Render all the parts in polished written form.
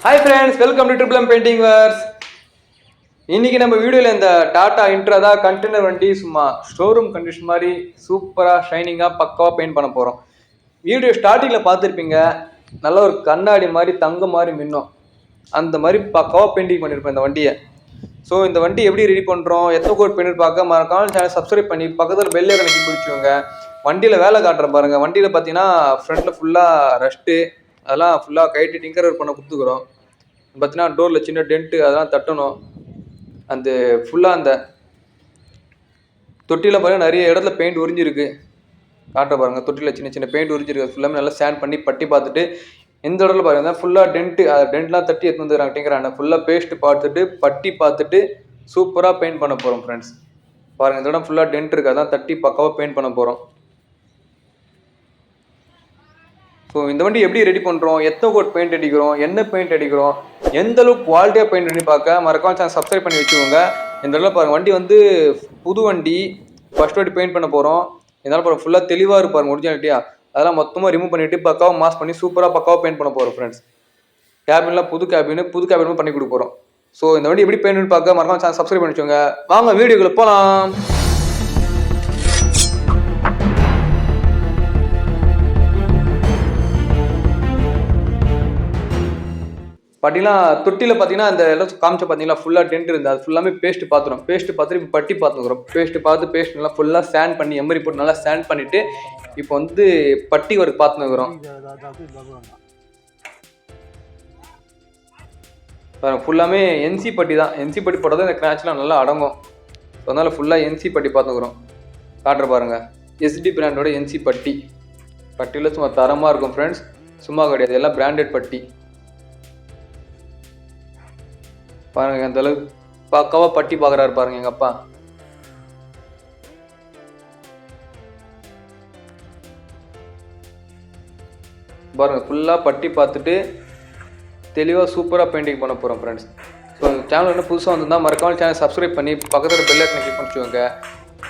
Hi friends, welcome to triple M painting வர்ஸ். இன்னைக்கு நம்ம வீடியோவில் இந்த டாடா இன்ட்ரா கண்டெய்னர் வண்டி சும்மா ஷோரூம் கண்டிஷன் மாதிரி சூப்பராக ஷைனிங்காக பக்காவாக பெயிண்ட் பண்ண போகிறோம். வீடியோ ஸ்டார்டிங்கில் பார்த்துருப்பீங்க, நல்ல ஒரு கண்ணாடி மாதிரி தங்க மாதிரி மின்னும், அந்த மாதிரி பக்காவாக பெயிண்டிங் பண்ணியிருப்பேன் இந்த வண்டியை. ஸோ இந்த வண்டி எப்படி ரெடி பண்ணுறோம், எத்தனை கோட் பெயிண்ட் பார்க்க மறக்காம சேனல் சப்ஸ்கிரைப் பண்ணி பக்கத்தில் பெல் ஐகானை பிடிச்சிக்கோங்க. வண்டியில் வேலை காட்டுற பாருங்கள். வண்டியில் பார்த்தீங்கன்னா ஃப்ரண்ட்டில் ஃபுல்லாக ரஸ்ட்டு, அதெல்லாம் ஃபுல்லாக கைட்டு டிங்கர் பண்ண கொடுத்துக்குறோம். பார்த்தீங்கன்னா டோரில் சின்ன டென்ட்டு அதெல்லாம் தட்டணும். அந்த ஃபுல்லாக அந்த தொட்டியில் பாருங்கள் நிறைய இடத்துல பெயிண்ட் உறிஞ்சிருக்கு, காட்டுற பாருங்கள். தொட்டியில் சின்ன சின்ன பெயிண்ட் உறிஞ்சிருக்கு, ஃபுல்லாமே நல்லா ஸ்டாண்ட் பண்ணி பட்டி பார்த்துட்டு இந்த இடத்துல பாருங்கள் ஃபுல்லாக டென்ட்லாம் தட்டி எடுத்து வந்துடுறாங்க டிங்கரான. ஃபுல்லாக பேஸ்ட் பார்த்துட்டு பட்டி பார்த்துட்டு சூப்பராக பெயிண்ட் பண்ண போகிறோம் ஃப்ரெண்ட்ஸ். பாருங்கள் இந்த இடம் ஃபுல்லாக டென்ட் இருக்குது, அதான் தட்டி பக்காவாக பெயிண்ட் பண்ண போகிறோம். ஸோ இந்த வண்டி எப்படி ரெடி பண்ணுறோம், எத்தனை கோட் பெயிண்ட் அடிக்கிறோம், என்ன பெயிண்ட் அடிக்கிறோம், எந்த அளவுக்கு குவாலிட்டியாக பெயிண்ட் பண்ணி பார்க்க மறக்காம சேனல் சப்ஸ்கிரைப் பண்ணி வச்சுக்கோங்க. இந்த இடத்துல பாருங்கள் வண்டி வந்து புது வண்டி, ஃபர்ஸ்ட் வாட்டி பெயிண்ட் பண்ண போகிறோம். இதனால் பாருங்கள் ஃபுல்லாக தெளிவாக இருப்பாருங்க ஒரிஜினாலிட்டியாக. அதெல்லாம் மொத்தமாக ரிமூவ் பண்ணிவிட்டு பக்காவாக மாஸ் பண்ணி சூப்பராக பக்காவாக பெயிண்ட் பண்ண போகிறோம் ஃப்ரெண்ட்ஸ். கேபின்லாம் புது கேபின் பண்ணி கொடுக்க போகிறோம். ஸோ இந்த வண்டி எப்படி பெயிண்ட் பண்ணி பார்க்க மறக்காம சேனல் சப்ஸ்கிரைப் பண்ணி வச்சுக்கோங்க. வாங்க வீடியோக்குள்ள போகலாம். பார்த்தீங்கன்னா தொட்டியில் பார்த்தீங்கன்னா அந்த எல்லாம் காமிச்ச பார்த்தீங்களா ஃபுல்லாக டென்ட் இருக்குது, அது ஃபுல்லாமே பேஸ்ட் பார்த்துரும். பேஸ்ட் பார்த்துட்டு இப்போ பட்டி பார்த்துக்கிறோம். பேஸ்ட் நல்லா ஃபுல்லாக ஸ்டாண்ட் பண்ணி எம்மரி போட்டு நல்லா ஸ்டாண்ட் பண்ணிவிட்டு இப்போ வந்து பட்டி ஒர்க் பார்த்துக்கிறோம். ஃபுல்லாமே என்சி பட்டி தான். என்சி பட்டி போட்டால் தான் இந்த கிராச்லாம் நல்லா அடங்கும். ஸோ அதனால் ஃபுல்லாக என்சி பட்டி பார்த்துக்கிறோம். காட்டுற பாருங்கள், எஸ்டி பிராண்டோட என்சி பட்டியில் சும்மா தரமாக இருக்கும் ஃப்ரெண்ட்ஸ், சும்மா கிடையாது, எல்லாம் பிராண்டட் பட்டி. பாருங்க அந்த அளவுக்கு பக்காவாக பட்டி பார்க்குறாரு பாருங்க எங்கள் அப்பா. பாருங்க ஃபுல்லாக பட்டி பார்த்துட்டு தெளிவாக சூப்பராக பெயிண்டிங் பண்ண போகிறோம் ஃப்ரெண்ட்ஸ். ஸோ சேனல் என்ன புதுசாக வந்திருந்தால் மறக்காமல் சேனல் சப்ஸ்கிரைப் பண்ணி பக்கத்தில் பெல் ஐகானை கிளிக் பண்ணிச்சுக்கோங்க.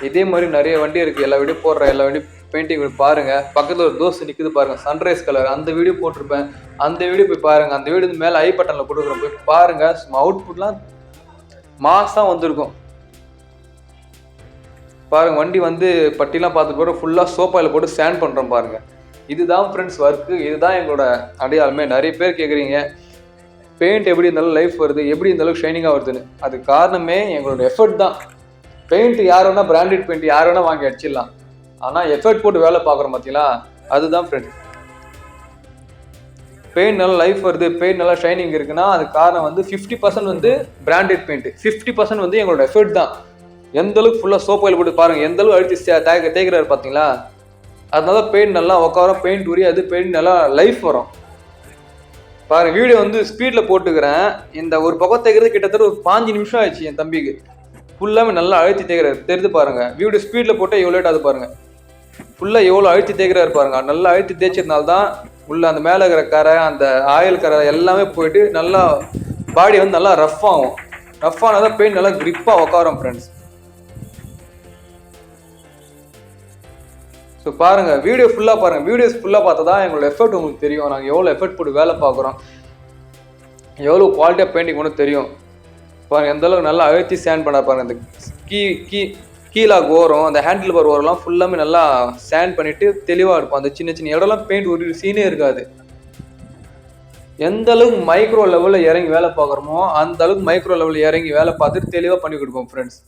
இதே மாதிரி நிறைய வண்டி இருக்குது, எல்லா வீடியோ போடுறேன், எல்லா வண்டி பெயிண்டிங் பாருங்கள். பக்கத்தில் ஒரு தோசை நிற்குது பாருங்கள், சன்ரைஸ் கலர், அந்த வீடியோ போட்டிருப்பேன், அந்த வீடியோ போய் பாருங்கள். அந்த வீடியோ மேலே ஐ பட்டனில் கொடுக்குறோம், போய் பாருங்கள். அவுட்புட்லாம் மாசாக வந்திருக்கும் பாருங்கள். வண்டி வந்து பட்டிலாம் பார்த்துட்டு போகிற ஃபுல்லாக சோப்பாயில் போட்டு ஸ்டாண்ட் பண்ணுறோம் பாருங்கள். இதுதான் ஃப்ரெண்ட்ஸ் ஒர்க்கு, இதுதான் எங்களோட அடையாளமே. நிறைய பேர் கேட்குறீங்க பெயிண்ட் எப்படி இருந்தாலும் லைஃப் வருது, எப்படி இருந்தாலும் ஷைனிங்காக வருதுன்னு. அது காரணமே எங்களோட எஃபர்ட் தான். பெயிண்ட் யார் வேணா பிராண்டட் பெயிண்ட் யார் வேணா வாங்கி அடிச்சிடலாம், ஆனால் எஃபர்ட் போட்டு வேலை பார்க்குறோம் பார்த்தீங்களா, அதுதான் ஃப்ரெண்ட்ஸ். பெயிண்ட் நல்லா லைஃப் வருது, பெயிண்ட் நல்லா ஷைனிங் இருக்குன்னா அது காரணம் வந்து 50% வந்து பிராண்டட் பெயிண்ட், 50% வந்து எங்களோட எஃபர்ட் தான். எந்த அளவுக்கு ஃபுல்லாக சோப்பாயில் போட்டு பாருங்கள், எந்த அளவுக்கு அழுத்தி தேய்க்கிறாரு பார்த்தீங்களா. அதனால பெயிண்ட் நல்லா உட்காரம், பெயிண்ட் உரியாது, பெயிண்ட் நல்லா லைஃப் வரும் பாருங்க. வீடியோ வந்து ஸ்பீடில் போட்டுக்கிறேன். இந்த ஒரு பக்கம் தேய்க்கிறது கிட்டத்தட்ட ஒரு 5 நிமிஷம் ஆயிடுச்சு என் தம்பிக்கு. ஃபுல்லாமே நல்லா அழுத்தி தேய்க்கிறாரு, தெரிஞ்சு பாருங்க. வீடியோ ஸ்பீடில் போட்டால் எவ்வளோ லேட் ஆகுது பாருங்க. ஃபுல்லாக எவ்வளோ அழுத்தி தேய்க்கிறாரு பாருங்க. நல்லா அழுத்தி தேய்ச்சதுனால்தான் உள்ள அந்த மேலே இருக்கிற கரை, அந்த ஆயில் கரை எல்லாமே போயிட்டு நல்லா பாடி வந்து நல்லா ரஃப் ஆகும். ரஃப் ஆனதான் பெயிண்ட் நல்லா கிரிப்பாக உட்காரும் ஃப்ரெண்ட்ஸ். ஸோ பாருங்கள் வீடியோ ஃபுல்லாக பாருங்கள். வீடியோஸ் ஃபுல்லாக பார்த்தா தான் எங்களோட எஃபர்ட் உங்களுக்கு தெரியும். நாங்கள் எவ்வளோ எஃபர்ட் போட்டு வேலை பார்க்குறோம், எவ்வளோ குவாலிட்டியாக பெயிண்டிங் ஒன்று தெரியும் பாருங்கள். எந்த அளவுக்கு நல்லா அழுத்தி ஸ்டாண்ட் பண்ண பாருங்கள். அந்த கீழாக ஓரம், அந்த ஹேண்டில் பார் ஓரம்லாம் ஃபுல்லாமே நல்லா ஸ்டாண்ட் பண்ணிவிட்டு தெளிவாக இருக்கும். அந்த சின்ன சின்ன இடம்லாம் பெயிண்ட் ஒரு சீனே இருக்காது. எந்த அளவுக்கு மைக்ரோ லெவலில் இறங்கி வேலை பார்க்குறோமோ அந்த அளவுக்கு மைக்ரோ லெவலில் இறங்கி வேலை பார்த்துட்டு தெளிவாக பண்ணி கொடுப்போம் ஃப்ரெண்ட்ஸ்.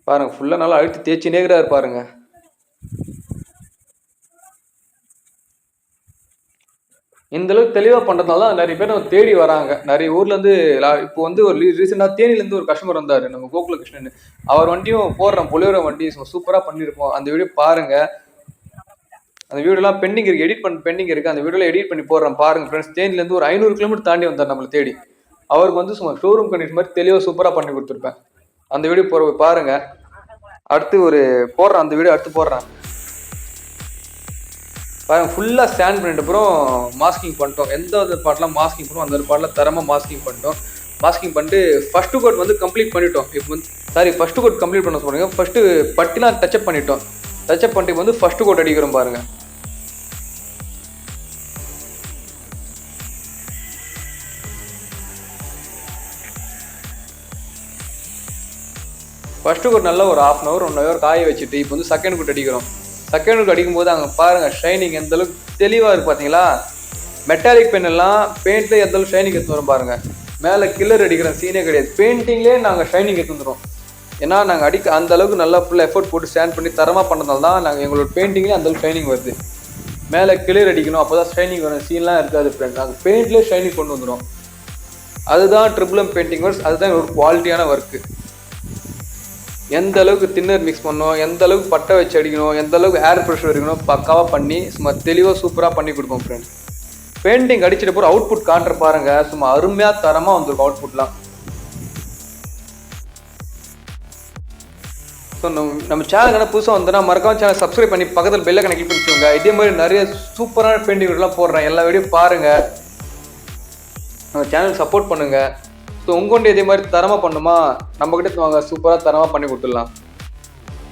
பாருங்கள் ஃபுல்லாக நல்லா அழுத்தி தேய்ச்சினே இருக்கிறாரு பாருங்க. இந்த அளவுக்கு தெளிவாக பண்ணுறதுனால தான் நிறைய பேர் நம்ம தேடி வராங்க. நிறைய ஊர்லேருந்து இப்போ வந்து ஒரு ரீசெண்டாக தேனிலேருந்து ஒரு கஸ்டமர் வந்தார், நம்ம கோகுல கிருஷ்ணன். அவர் வண்டியும் போடுறோம், பொலியோர வண்டி சூப்பராக பண்ணியிருப்போம். அந்த வீடியோ பாருங்கள். அந்த வீடியோலாம் பெண்டிங் இருக்குது, பெண்டிங் இருக்குது. அந்த வீடியோவில் எடிட் பண்ணி போடுறோம் பாருங்கள் ஃப்ரெண்ட்ஸ். தேனிலேருந்து ஒரு 500 கிலோமீட்டர் தாண்டி வந்தார் நம்மளை தேடி. அவருக்கு வந்து சும்மா ஷோரூம் கண்டிஷன் மாதிரி தெளிவாக சூப்பராக பண்ணி கொடுத்துருப்பேன். அந்த வீடியோ பாருங்கள். அடுத்து ஒரு போடுறேன், அந்த வீடியோ அடுத்து போடுறேன் பாருங்கள். ஃபுல்லாக ஸ்டாண்ட் பண்ணிட்டு அப்புறம் மாஸ்கிங் பண்ணிட்டோம். எந்த ஒரு பாட்டெலாம் மாஸ்கிங் பண்ணுவோம் அந்த ஒரு பாட்டில் தரமாக மாஸ்கிங் பண்ணிட்டோம். மாஸ்கிங் பண்ணிட்டு ஃபஸ்ட்டு கோட் வந்து கம்ப்ளீட் பண்ணிட்டோம். இப்போ வந்து ஃபஸ்ட்டு கோட் கம்ப்ளீட் பண்ண சொல்லுங்கள். ஃபஸ்ட்டு பட்டிலாம் டச்சப் பண்ணிட்டோம். டச்சப் பண்ணிட்டு வந்து ஃபஸ்ட்டு கோட் அடிக்கிறோம் பாருங்கள். ஃபர்ஸ்ட்டு ஒரு நல்ல ஒரு 1/2 hour 1 hour காய வச்சுட்டு இப்போ வந்து செகண்ட் கோட் அடிக்கிறோம். செகண்ட் கோட் அடிக்கும்போது அங்கே பாருங்கள் ஷைனிங் எந்த அளவுக்கு தெளிவாக இருக்குது பார்த்தீங்களா. மெட்டாலிக் பென் எல்லாம் பெயிண்ட்ல எந்த அளவுக்கு ஷைனிங் எடுத்து வரும் பாருங்கள். மேலே கில்லர் அடிக்கிற சீனே கிடையாது, பெயிண்டிங்லேயே நாங்கள் ஷைனிங் எடுத்து வந்துடும். ஏன்னா நாங்கள் அந்த அளவுக்கு நல்லா ஃபுல்லாக எஃபோர்ட் போட்டு ஸ்டாண்ட் பண்ணி தரமாக பண்ணதால தான் நாங்கள் எங்களோட பெயிண்டிங்லேயே அந்தளவுக்கு ஷைனிங் வருது. மேலே கிளியர் அடிக்கணும், அப்போ தான் ஷைனிங் வரும். சீன்லாம் இருக்காது ஃப்ரெண்ட், நாங்கள் பெயிண்ட்லேயே ஷைனிங் கொண்டு வந்துடும். அதுதான் ட்ரிபிள் எம் பெயிண்டிங் ஒர்க்ஸ், அதுதான் ஒரு குவாலிட்டியான ஒர்க்கு. எந்த அளவுக்கு தின்னர் மிக்ஸ் பண்ணணும், எந்த அளவுக்கு பட்டை வச்சு அடிக்கணும், எந்த அளவுக்கு ஏர் ப்ரெஷர் இருக்கணும், பக்காவாக பண்ணி சும்மா தெளிவாக சூப்பராக பண்ணி கொடுப்போம் ஃப்ரெண்ட்ஸ். பெயிண்டிங் அடிச்சிட்டு போகிற அவுட்புட் காட்டுற பாருங்க, சும்மா அருமையாக தரமாக வந்துருக்கும் அவுட்புட்லாம். ஸோ நம்ம சேனலுக்கு புதுசாக வந்தோன்னா மறக்காம சேனல் சப்ஸ்கிரைப் பண்ணி பக்கத்தில் பெல்லை கனெக்ட் பண்ணிக்கோங்க. இதே மாதிரி நிறைய சூப்பரான பெயிண்டிங் வீடியோலாம் போடுறேன், எல்லா வீடியோ பாருங்கள், நம்ம சேனல் சப்போர்ட் பண்ணுங்கள். ஸோ உங்கள்கிட்ட இதே மாதிரி தரமாக பண்ணுமா நம்மக்கிட்ட வாங்க, சூப்பராக தரமாக பண்ணி கொடுத்துடலாம்.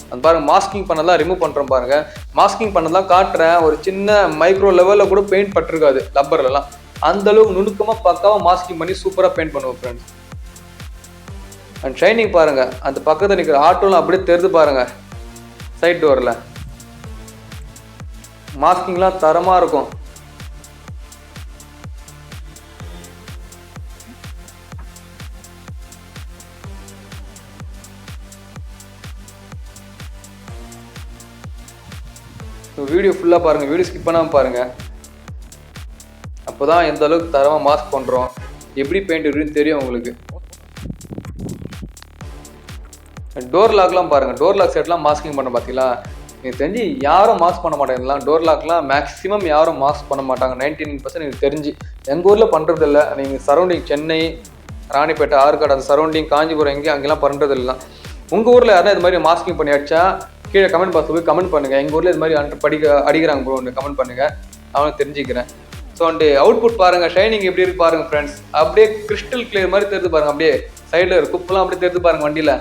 அது பாருங்கள், மாஸ்கிங் பண்ணலாம் ரிமூவ் பண்ணுறோம் பாருங்கள். மாஸ்கிங் பண்ணலாம் காட்டுறேன், ஒரு சின்ன மைக்ரோ லெவலில் கூட பெயிண்ட் பட்டிருக்காது லப்பர்லாம். அந்தளவுக்கு நுணுக்கமாக பக்காவாக மாஸ்கிங் பண்ணி சூப்பராக பெயிண்ட் பண்ணுவோம் ஃப்ரெண்ட்ஸ். அண்ட் ஷைனிங் பாருங்கள், அந்த பக்கத்தில் நிற்கிற ஆட்டோலாம் அப்படியே தெரிந்து பாருங்கள். சைட் டோரில் மாஸ்கிங்லாம் தரமாக இருக்கும். வீடியோ ஃபுல்லாக பாருங்கள், வீடியோ ஸ்கிப் பண்ணாமல் பாருங்கள். அப்போ தான் எந்த அளவுக்கு தரமாக மாஸ்க் பண்ணுறோம், எப்படி பெயிண்ட் இருக்குன்னு தெரியும் உங்களுக்கு. டோர் லாக்லாம் பாருங்கள், டோர் லாக் செட்லாம் மாஸ்கிங் பண்ண பார்த்தீங்களா. எனக்கு தெரிஞ்சு யாரும் மாஸ்க் பண்ண மாட்டாங்கலாம், டோர் லாக்லாம் மேக்ஸிமம் யாரும் மாஸ்க் பண்ண மாட்டாங்க. 99% எனக்கு தெரிஞ்சு எங்கள் ஊரில் பண்ணுறதில்ல. நீங்கள் சரௌண்டிங் சென்னை, ராணிப்பேட்டை, ஆற்காடு அந்த சரௌண்டிங், காஞ்சிபுரம் அங்கெல்லாம் பண்ணுறதில்ல. உங்கள் ஊரில் யாரும் இது மாதிரி மாஸ்கிங் பண்ணி அடிச்சா கீழே கமெண்ட் பாக்ஸில் போய் கமெண்ட் பண்ணுங்கள். எங்கள் ஊரில் இது மாதிரி அடிக்கிறாங்க ப்ரோ, ஒன்று கமெண்ட் பண்ணுங்கள், அவனுக்கு தெரிஞ்சுக்கிறேன். ஸோ அண்டு அவுட்புட் பாருங்கள், ஷைனிங் எப்படி இருக்கு பாருங்கள் ஃப்ரெண்ட்ஸ். அப்படியே கிறிஸ்டல் கிளியர் மாதிரி தெரிஞ்சு பாருங்கள். அப்படியே சைடில் ஒரு குப்பெல்லாம் அப்படியே தெரிஞ்சு பாருங்கள். வண்டியில்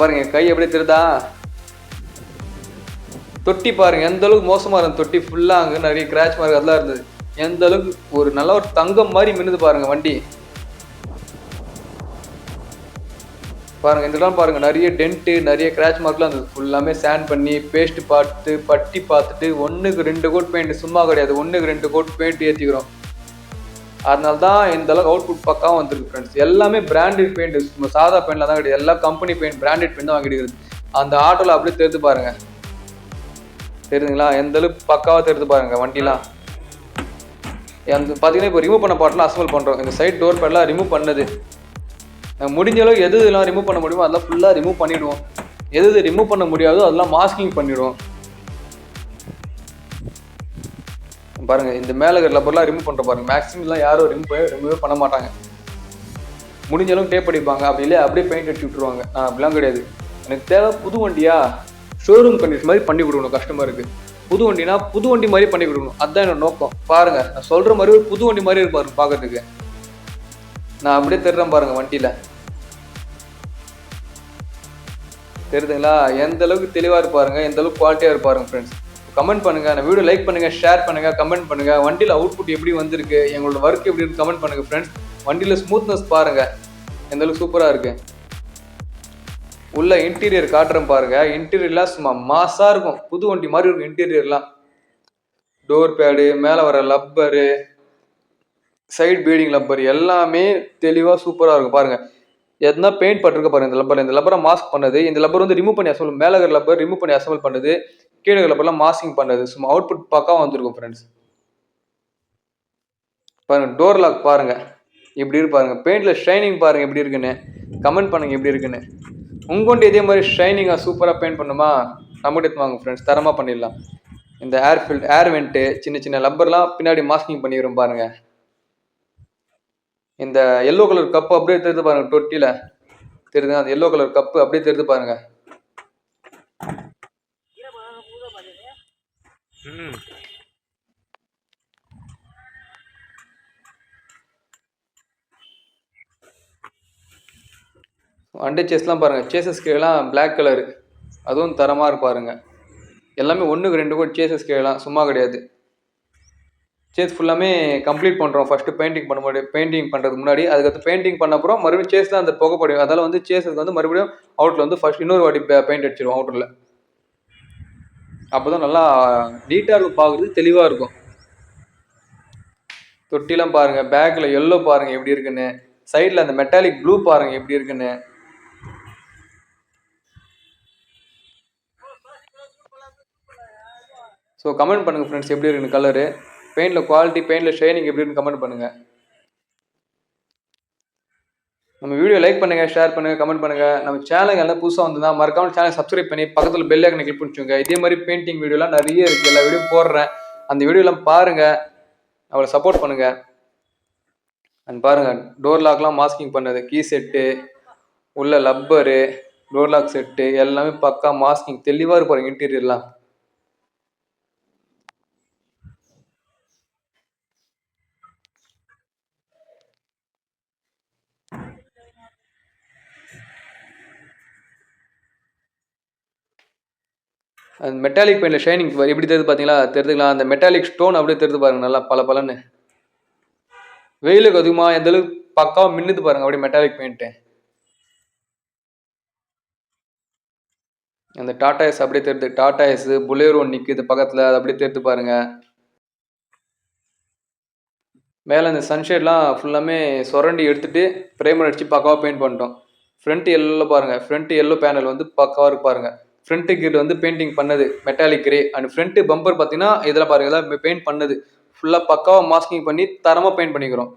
பாருங்க கை எப்படி தெரியுதா. தொட்டி பாருங்க எந்த அளவுக்கு மோசமாக இருந்தது, தொட்டி ஃபுல்லாக அங்கே நிறைய கிராச் மார்க் அதெல்லாம் இருந்தது. எந்த அளவுக்கு ஒரு நல்ல ஒரு தங்கம் மாதிரி மின்னுது பாருங்க வண்டி. பாருங்க இந்த இடம் பாருங்க, நிறைய டென்ட்டு நிறைய கிராச் மார்க்லாம் இருந்தது. ஃபுல்லாமே சேண்ட் பண்ணி பேஸ்ட் பார்த்து பட்டி பார்த்துட்டு 1க்கு 2 கோட் பெயிண்ட் சும்மா கிடையாது, 1க்கு 2 கோட் பெயிண்ட் ஏற்றிக்கிறோம். அதனால தான் இந்த அளவுக்கு அவுட்புட் பக்காவும் வந்துருக்கு ஃப்ரெண்ட்ஸ். எல்லாமே பிராண்டட் பெயிண்ட், சும்மா சாதா பெயிண்ட்லாம் தான் கிடையாது, எல்லா கம்பெனி பெயிண்ட் பிராண்டட் பெயிண்ட் தான் வாங்கிட்டு இருக்குது. அந்த ஆட்டோவில் அப்படியே தெரிஞ்சு பாருங்க, தெரியுதுங்களா எந்த அளவுக்கு பக்காவாக தெரிஞ்சு பாருங்க வண்டிலாம். அந்த பார்த்தீங்கன்னா இப்போ ரிமூவ் பண்ண பாட்டெலாம் அசம்பிள் பண்ணுறோம். இந்த சைட் டோர் பேட்லாம் ரிமூவ் பண்ணது முடிஞ்ச அளவுக்கு எது இதெல்லாம் ரிமூவ் பண்ண முடியுமோ அதெல்லாம் ஃபுல்லாக ரிமூவ் பண்ணிவிடுவோம். எது ரிமூவ் பண்ண முடியாதோ அதெல்லாம் மாஸ்கிங் பண்ணிவிடுவோம். பாருங்க இந்த மேலே லப்பர்லாம் ரிமூவ் பண்ணுற பாருங்க, மேக்ஸிமம்லாம் யாரும் ரிமூவே பண்ண மாட்டாங்க. முடிஞ்ச அளவுக்கு டேப் அடிப்பாங்க, அப்படி இல்லை அப்படியே பெயிண்ட் அடிச்சு விட்டுருவாங்க. அப்படிலாம் கிடையாது. எனக்கு தேவை புது வண்டியா ஷோரூம் கண்டிஷன் மாதிரி பண்ணி கொடுக்கணும் கஸ்டமருக்கு. புது வண்டினா புது வண்டி மாதிரி பண்ணி கொடுக்கணும், அதுதான் என்னோட நோக்கம். பாருங்க நான் சொல்ற மாதிரி ஒரு புது வண்டி மாதிரி இருப்பாரு பார்க்கறதுக்கு. நான் அப்படியே தெரிறேன் பாருங்க வண்டியில, தெரியுதுங்களா எந்த அளவுக்கு தெளிவாக இருப்பாருங்க, எந்த அளவுக்கு குவாலிட்டியாக இருப்பாருங்க ஃப்ரெண்ட்ஸ். கமெண்ட் பண்ணுங்க, நான் வீடியோ லைக் பண்ணுங்க, ஷேர் பண்ணுங்க, கமெண்ட் பண்ணுங்க. வண்டியில் அவுட்புட் எப்படி வந்திருக்கு, எங்களோட ஒர்க் எப்படி இருக்கு கமெண்ட் பண்ணுங்க ஃப்ரெண்ட்ஸ். வண்டியில் ஸ்மூத்னஸ் பாருங்க எந்த அளவுக்கு சூப்பராக இருக்கு. உள்ள இன்டீரியர் காட்டுறேன் பாருங்க, இன்டீரியர்லாம் சும்மா மாஸாக இருக்கும், புது வண்டி மாதிரி இருக்கும் இன்டீரியர்லாம். டோர் பேடு, மேலே வர லப்பரு, சைட் பீடிங் லப்பர் எல்லாமே தெளிவாக சூப்பராக இருக்கும் பாருங்க. எதுனா பெயிண்ட் பட்டிருக்க பாருங்க இந்த லப்பரை மாஸ்க் பண்ணது. இந்த லப்பர் வந்து ரிமூவ் பண்ணி அசம்பிள், மேலே இருக்கிற லப்பர் ரிமூவ் பண்ணி அசம்பிள் பண்ணது, கீழே இருக்கிற லப்பர்லாம் மாஸ்கிங் பண்ணது. சும்மா அவுட்புட் பக்காவாக வந்திருக்கும் ஃப்ரெண்ட்ஸ். பாருங்க டோர் லாக் பாருங்க இப்படி இருப்பாருங்க, பெயிண்ட்ல ஷைனிங் பாருங்க எப்படி இருக்குன்னு, கமெண்ட் பண்ணுங்க எப்படி இருக்குன்னு. உங்கள்கிட்ட இதே மாதிரி ஷைனிங்காக சூப்பராக பெயிண்ட் பண்ணுமா நம்மகிட்ட எடுத்து வாங்க ஃப்ரெண்ட்ஸ், தரமாக பண்ணிடலாம். இந்த ஏர் வெண்ட்டு சின்ன சின்ன லப்பர்லாம் பின்னாடி மாஸ்கிங் பண்ணிடுறோம் பாருங்க. இந்த எல்லோ கலர் கப்பு அப்படியே தெரிந்து பாருங்க, தொட்டியில தெரியுதுங்க அந்த எல்லோ கலர் கப்பு அப்படியே தெரிந்து பாருங்க. அண்டை சேஸ்லாம் பாருங்க, சேசஸ் கீழெல்லாம் பிளாக் கலரு, அதுவும் தரமாக இருப்பாருங்க. எல்லாமே 1க்கு 2 கோட் சேசஸ் கீழெல்லாம் சும்மா கிடையாது. சேஸ் ஃபுல்லாமே கம்ப்ளீட் பண்ணுறோம் ஃபர்ஸ்ட் பெயிண்டிங் பண்ணுறதுக்கு முன்னாடி. அதுக்கடுத்து பெயிண்டிங் பண்ண அப்புறம் மறுபடியும் சேஸ் தான் அந்த புகைப்படும். அதால வந்து சேஸுக்கு வந்து மறுபடியும் அவுட்ல வந்து ஃபர்ஸ்ட் இன்னொரு வாட்டி பெயிண்ட் அடிச்சிருவோம் அவுட்டர்ல. அப்பதான் நல்லா நீட்டா இருக்கும், பார்க்கறதுக்கு தெளிவா இருக்கும். தொட்டிலாம் பாருங்க, பேக்ல எல்லோ பாருங்க எப்படி இருக்குன்னு, சைட்ல அந்த மெட்டாலிக் ப்ளூ பாருங்க எப்படி இருக்குன்னு. ஸோ கமெண்ட் பண்ணுங்க ஃப்ரெண்ட்ஸ் எப்படி இருக்குன்னு கலரு, பெயிண்ட்ல குவாலிட்டி, பெயிண்ட்ல ஷைனிங் எப்படி இருக்குன்னு கமெண்ட் பண்ணுங்க. நம்ம வீடியோ லைக் பண்ணுங்க, ஷேர் பண்ணுங்க, கமெண்ட் பண்ணுங்க. நம்ம சேனலுக்கு எல்லாம் புதுசாக வந்ததுன்னா மறக்காம சேனல் சப்ஸ்கிரைப் பண்ணி பக்கத்தில் பெல் ஐக்கனை கிளிக் பண்ணிச்சுங்க. இதே மாதிரி பெயிண்டிங் வீடியோலாம் நிறைய இருக்கு, எல்லா வீடியோ போடுறேன். அந்த வீடியோலாம் பாருங்க, அவளை சப்போர்ட் பண்ணுங்க. அண்ட் பாருங்க, டோர் லாக்லாம் மாஸ்கிங் பண்ணது, கீ செட்டு, உள்ள லப்பரு, டோர் லாக் செட்டு எல்லாமே பக்கா மாஸ்கிங் தெளிவாக இருப்பாருங்க இன்டீரியர்லாம். அந்த மெட்டாலிக் பெயிண்ட்ல ஷைனிங் எப்படி தெரியுது பார்த்தீங்களா, தெரிஞ்சுக்கலாம். அந்த மெட்டாலிக் ஸ்டோன் அப்படியே தெரிஞ்சு பாருங்க, நல்லா பல பலன்னு. வெயிலுக்கு அதிகமாக எந்த அளவுக்கு பக்காவாக மின்னுது பாருங்க அப்படியே மெட்டாலிக் பெயிண்ட்டு. அந்த டாடா எஸ் அப்படியே தெரியுது, டாடா எஸ் புலேரோ நிற்குது பக்கத்தில், அது அப்படியே தெரிஞ்சு பாருங்க. மேலே இந்த சன்ஷேட்லாம் ஃபுல்லாமே சுரண்டி எடுத்துட்டு ஃப்ரேம் அடிச்சு பக்காவாக பெயிண்ட் பண்ணிட்டோம். ஃப்ரண்ட் எல்லோ பாருங்க, ஃப்ரண்ட் எல்லோ பேனல் வந்து பக்காவாக இருக்கு பாருங்க. ஃப்ரண்ட் கிட் வந்து பெயிண்டிங் பண்ணது metallic grey. And front bumper பார்த்தீங்கன்னா இதில் பாருங்க, இதெல்லாம் பெயிண்ட் பண்ணது ஃபுல்லாக பக்காவாக மாஸ்கிங் பண்ணி தரமாக பெயிண்ட் பண்ணிக்கிறோம்.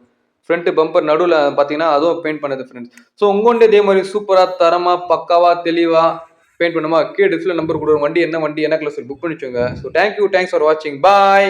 ஃப்ரண்ட் பம்பர் நடுவில் பார்த்தீங்கன்னா அதுவும் பெயிண்ட் பண்ணது ஃப்ரெண்ட்ஸ். ஸோ உங்கள்கிட்ட இதே மாதிரி சூப்பராக தரமாக பக்காவாக தெளிவாக பெயிண்ட் பண்ணுமா, கீழே டிஸ்பிளே நம்பர் கொடுக்குற வண்டி என்ன கலர் புக் பண்ணிச்சோங்க. ஸோ தேங்க்யூ, தேங்க்ஸ் ஃபார் வாட்சிங், பாய்.